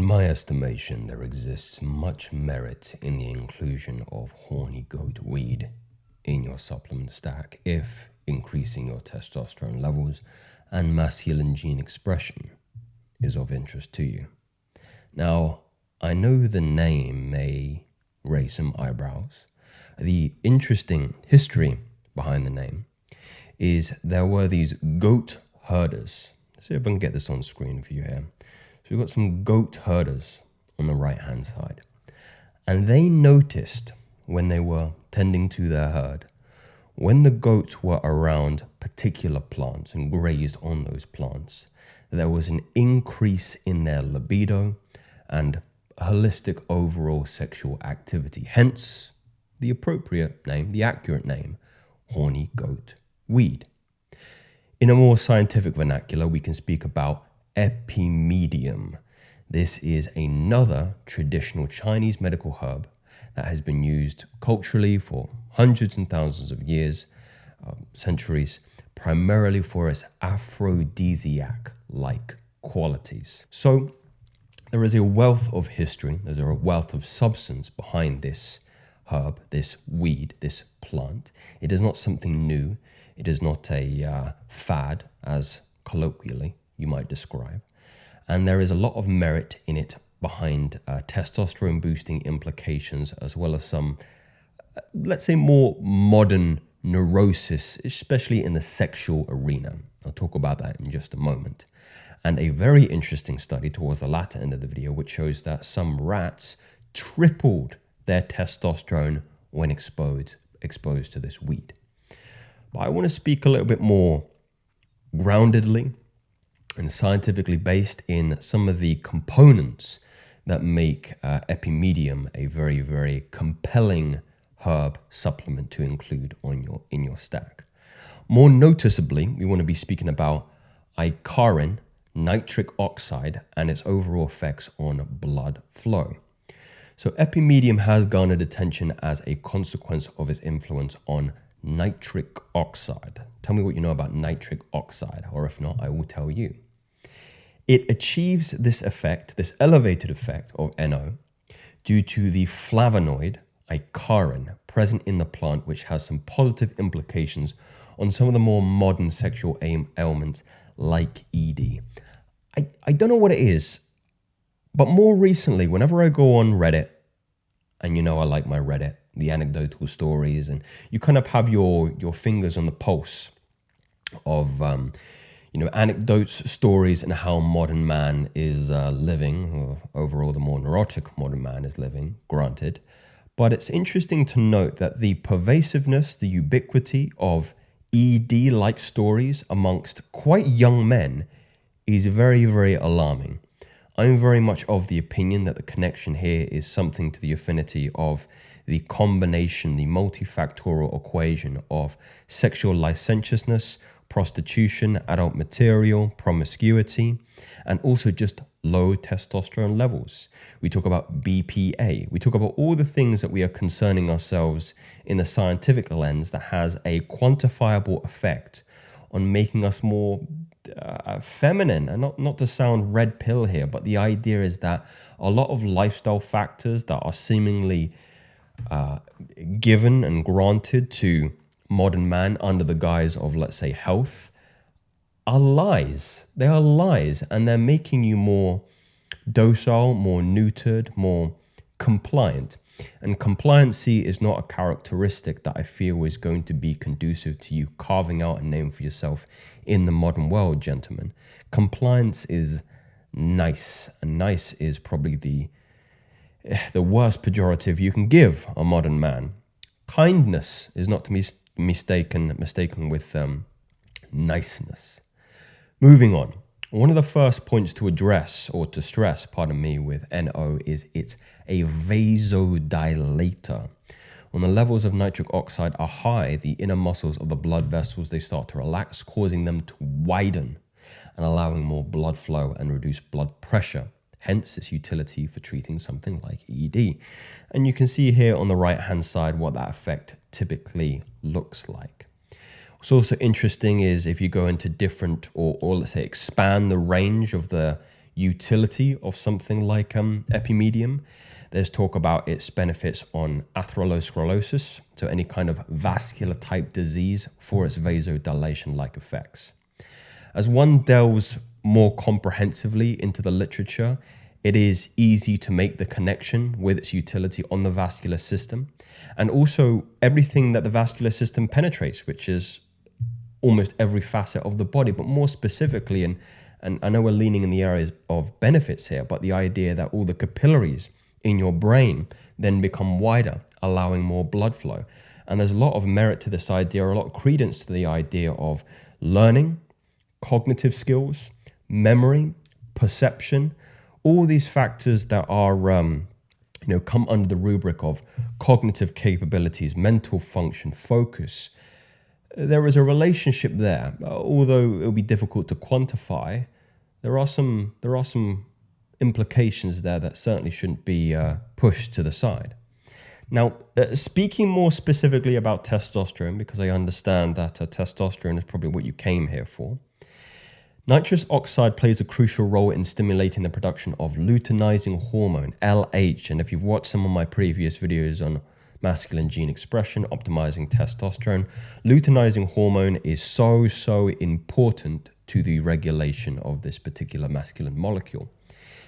my estimation, there exists much merit in the inclusion of horny goat weed in your supplement stack if increasing your testosterone levels and masculine gene expression is of interest to you. Now, I know the name may raise some eyebrows. The interesting history behind the name is there were these goat herders. Let's see if I can get this on screen for you here. So we've got some goat herders on the right-hand side. And they noticed when they were tending to their herd, when the goats were around particular plants and grazed on those plants, there was an increase in their libido and holistic overall sexual activity. Hence, the appropriate name, the accurate name, horny goat weed. In a more scientific vernacular, we can speak about epimedium. This is another traditional Chinese medical herb that has been used culturally for hundreds and thousands of years, centuries, primarily for its aphrodisiac-like qualities. So there is a wealth of history, there's a wealth of substance behind this herb, this weed, this plant. It is not something new. It is not a fad, as colloquially you might describe. And there is a lot of merit in it behind testosterone boosting implications, as well as some, let's say, more modern neurosis, especially in the sexual arena. I'll talk about that in just a moment. And a very interesting study towards the latter end of the video, which shows that some rats tripled their testosterone when exposed to this weed. But I want to speak a little bit more groundedly and scientifically based in some of the components that make epimedium a very, very compelling herb supplement to include in your stack. More noticeably, we want to be speaking about Icariin, nitric oxide, and its overall effects on blood flow. So epimedium has garnered attention as a consequence of its influence on nitric oxide. Tell me what you know about nitric oxide, or if not, I will tell you. It achieves this effect, this elevated effect of NO, due to the flavonoid Icariin present in the plant, which has some positive implications on some of the more modern sexual ailments like ED. I don't know what it is, but more recently, whenever I go on Reddit, and you know I like my Reddit, the anecdotal stories, and you kind of have your fingers on the pulse of anecdotes, stories, and how modern man is living, or overall the more neurotic modern man is living, granted. But it's interesting to note that the pervasiveness, the ubiquity of ED-like stories amongst quite young men is very, very alarming. I'm very much of the opinion that the connection here is something to the affinity of the combination, the multifactorial equation of sexual licentiousness, prostitution, adult material, promiscuity, and also just low testosterone levels. We talk about BPA. We talk about all the things that we are concerning ourselves in the scientific lens that has a quantifiable effect on making us more feminine. And not to sound red pill here, but the idea is that a lot of lifestyle factors that are seemingly given and granted to modern man under the guise of, let's say, health, are lies. They are lies, and they're making you more docile, more neutered, more compliant. And compliancy is not a characteristic that I feel is going to be conducive to you carving out a name for yourself in the modern world, gentlemen. Compliance is nice, and nice is probably the worst pejorative you can give a modern man. Kindness is not to be mistaken with niceness. Moving on. One of the first points to address, or to stress, with NO is it's a vasodilator. When the levels of nitric oxide are high, the inner muscles of the blood vessels, they start to relax, causing them to widen and allowing more blood flow and reduced blood pressure. Hence its utility for treating something like ED. And you can see here on the right-hand side what that effect typically looks like. What's also interesting is if you go into different, or let's say expand the range of the utility of something like epimedium. There's talk about its benefits on atherosclerosis, so any kind of vascular type disease, for its vasodilation-like effects. As one delves more comprehensively into the literature, it is easy to make the connection with its utility on the vascular system, and also everything that the vascular system penetrates, which is almost every facet of the body, but more specifically, and I know we're leaning in the areas of benefits here, but the idea that all the capillaries in your brain then become wider, allowing more blood flow. And there's a lot of merit to this idea, a lot of credence to the idea of learning, cognitive skills, memory, perception, all these factors that are, come under the rubric of cognitive capabilities, mental function, focus. There is a relationship there, although it'll be difficult to quantify. There are some implications there that certainly shouldn't be pushed to the side. Now, speaking more specifically about testosterone, because I understand that testosterone is probably what you came here for. Nitrous oxide plays a crucial role in stimulating the production of luteinizing hormone, LH. And if you've watched some of my previous videos on masculine gene expression, optimizing testosterone, luteinizing hormone is so important to the regulation of this particular masculine molecule.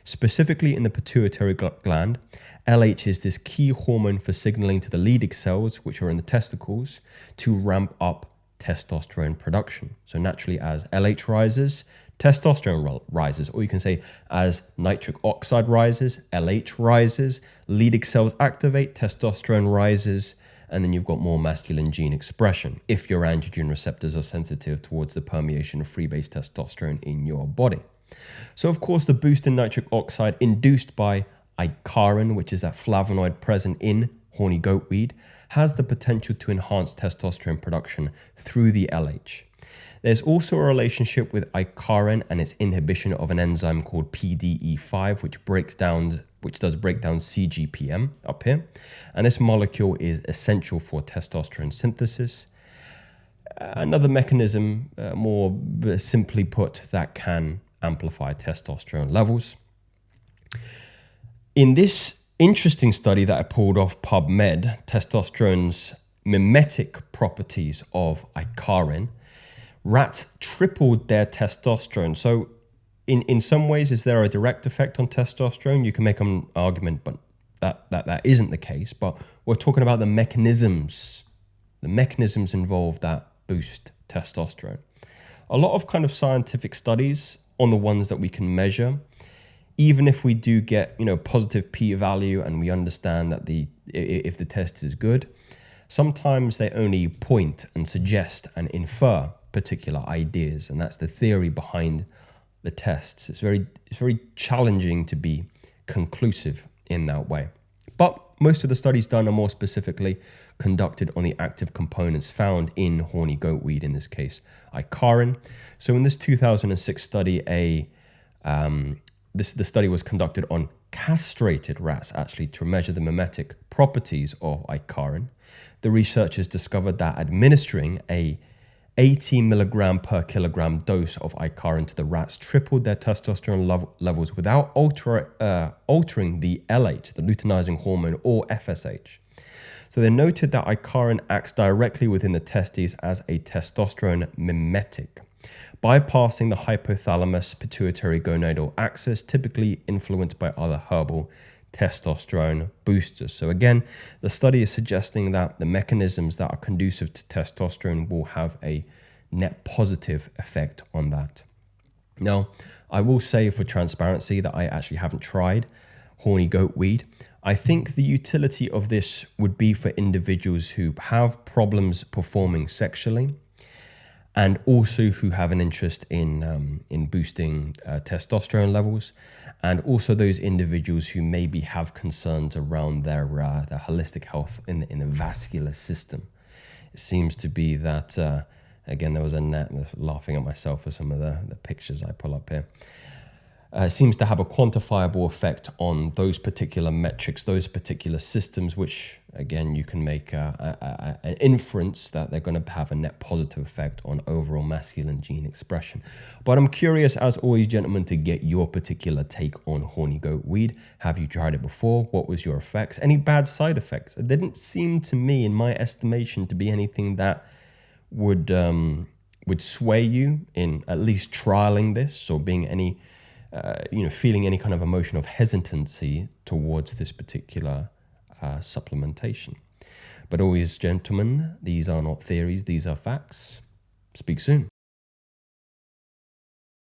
Specifically in the pituitary gland, LH is this key hormone for signaling to the Leydig cells, which are in the testicles, to ramp up testosterone production. So naturally, as LH rises, testosterone rises, or you can say as nitric oxide rises, LH rises, Leydig cells activate, testosterone rises, and then you've got more masculine gene expression if your androgen receptors are sensitive towards the permeation of free base testosterone in your body. So of course, the boost in nitric oxide induced by Icariin, which is that flavonoid present in horny goat weed, has the potential to enhance testosterone production through the LH. There's also a relationship with Icariin and its inhibition of an enzyme called PDE5, which does break down CGPM up here. And this molecule is essential for testosterone synthesis. Another mechanism, more simply put, that can amplify testosterone levels. In this interesting study that I pulled off PubMed, testosterone's mimetic properties of Icariin, rats tripled their testosterone. So in some ways, is there a direct effect on testosterone? You can make an argument, but that isn't the case. But we're talking about the mechanisms involved that boost testosterone. A lot of kind of scientific studies on the ones that we can measure, even if we do get, positive p-value and we understand that if the test is good, sometimes they only point and suggest and infer particular ideas, and that's the theory behind the tests. It's very challenging to be conclusive in that way. But most of the studies done are more specifically conducted on the active components found in horny goat weed, in this case, Icariin. So in this 2006 study, the study was conducted on castrated rats, actually, to measure the mimetic properties of Icariin. The researchers discovered that administering a 80 milligram per kilogram dose of Icariin to the rats tripled their testosterone levels without altering the LH, the luteinizing hormone, or FSH. So they noted that Icariin acts directly within the testes as a testosterone mimetic, bypassing the hypothalamus pituitary gonadal axis, typically influenced by other herbal testosterone boosters. So again, the study is suggesting that the mechanisms that are conducive to testosterone will have a net positive effect on that. Now, I will say for transparency that I actually haven't tried horny goat weed. I think the utility of this would be for individuals who have problems performing sexually, and also who have an interest in boosting testosterone levels, and also those individuals who maybe have concerns around their holistic health in the vascular system. It seems to be that, again, there was laughing at myself for some of the pictures I pull up here. Seems to have a quantifiable effect on those particular metrics, those particular systems, which again, you can make an inference that they're going to have a net positive effect on overall masculine gene expression. But I'm curious, as always, gentlemen, to get your particular take on horny goat weed. Have you tried it before? What was your effects? Any bad side effects? It didn't seem to me, in my estimation, to be anything that would sway you in at least trialing this, or being any, feeling any kind of emotion of hesitancy towards this particular supplementation. But always, gentlemen, these are not theories, these are facts. Speak soon.